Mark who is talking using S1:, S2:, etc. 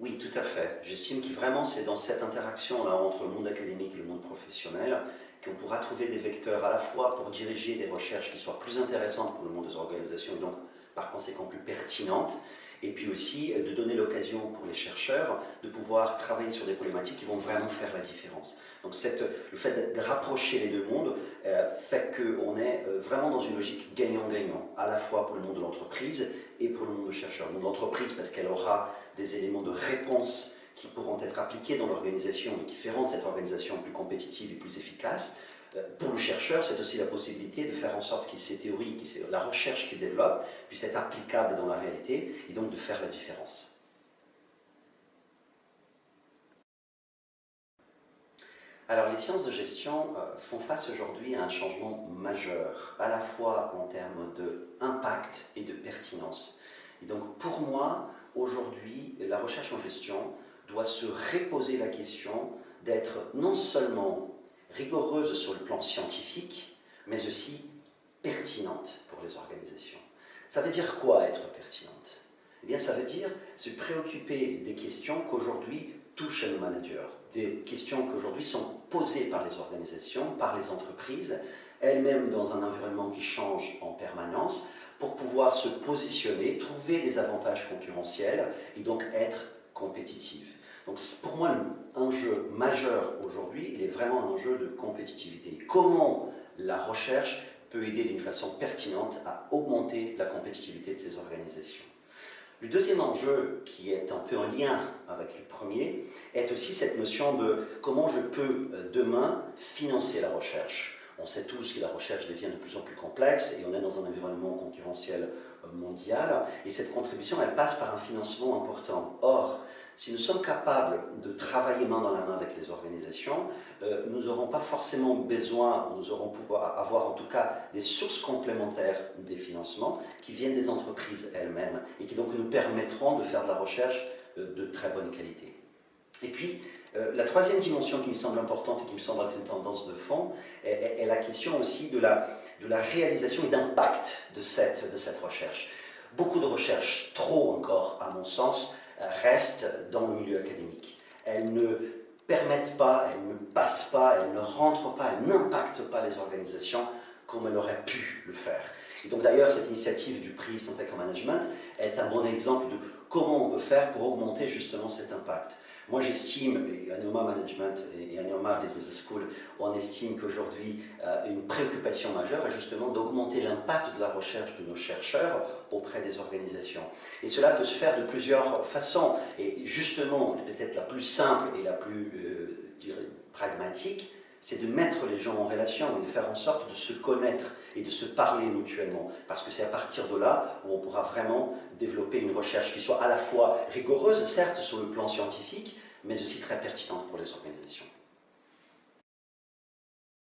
S1: Oui, tout à fait. J'estime que vraiment c'est dans cette interaction-là entre le monde académique et le monde professionnel qu'on pourra trouver des vecteurs à la fois pour diriger des recherches qui soient plus intéressantes pour le monde des organisations et donc par conséquent plus pertinentes, et puis aussi de donner l'occasion pour les chercheurs de pouvoir travailler sur des problématiques qui vont vraiment faire la différence. Donc le fait de rapprocher les deux mondes fait qu'on est vraiment dans une logique gagnant-gagnant, à la fois pour le monde de l'entreprise et pour le monde des chercheurs. Le monde de l'entreprise parce qu'elle aura des éléments de réponse qui pourront être appliqués dans l'organisation et qui feront de cette organisation plus compétitive et plus efficace. Pour le chercheur, c'est aussi la possibilité de faire en sorte que ces théories, que la recherche qu'il développe puisse être applicable dans la réalité et donc de faire la différence. Alors les sciences de gestion font face aujourd'hui à un changement majeur, à la fois en termes d'impact et de pertinence. Et donc pour moi, aujourd'hui, la recherche en gestion doit se reposer la question d'être non seulement rigoureuse sur le plan scientifique, mais aussi pertinente pour les organisations. Ça veut dire quoi être pertinente? Eh bien ça veut dire se préoccuper des questions qu'aujourd'hui touchent à nos managers, des questions qui aujourd'hui sont posées par les organisations, par les entreprises, elles-mêmes dans un environnement qui change en permanence, pour pouvoir se positionner, trouver des avantages concurrentiels et donc être compétitive. Donc pour moi, l'enjeu majeur aujourd'hui, il est vraiment un enjeu de compétitivité. Comment la recherche peut aider d'une façon pertinente à augmenter la compétitivité de ces organisations. Le deuxième enjeu, qui est un peu en lien avec le premier, est aussi cette notion de comment je peux demain financer la recherche. On sait tous que la recherche devient de plus en plus complexe et on est dans un environnement concurrentiel mondial et cette contribution, elle passe par un financement important. Or, si nous sommes capables de travailler main dans la main avec les organisations, nous n'aurons pas forcément besoin, nous aurons pouvoir avoir en tout cas des sources complémentaires des financements qui viennent des entreprises elles-mêmes et qui donc nous permettront de faire de la recherche de très bonne qualité. Et puis, la troisième dimension qui me semble importante et qui me semble être une tendance de fond est la question aussi de la réalisation et d'impact de cette recherche. Beaucoup de recherches, trop encore à mon sens, restent dans le milieu académique. Elles ne permettent pas, elles ne passent pas, elles ne rentrent pas, elles n'impactent pas les organisations comme elles auraient pu le faire. Et donc d'ailleurs, cette initiative du prix Syntec en Management est un bon exemple de comment on peut faire pour augmenter justement cet impact. Moi j'estime, et Aneoma Management et Aneoma Business School, on estime qu'aujourd'hui une préoccupation majeure est justement d'augmenter l'impact de la recherche de nos chercheurs auprès des organisations. Et cela peut se faire de plusieurs façons. Et justement, peut-être la plus simple et la plus pragmatique, c'est de mettre les gens en relation et de faire en sorte de se connaître et de se parler mutuellement. Parce que c'est à partir de là où on pourra vraiment développer une recherche qui soit à la fois rigoureuse, certes, sur le plan scientifique, mais aussi très pertinente pour les organisations.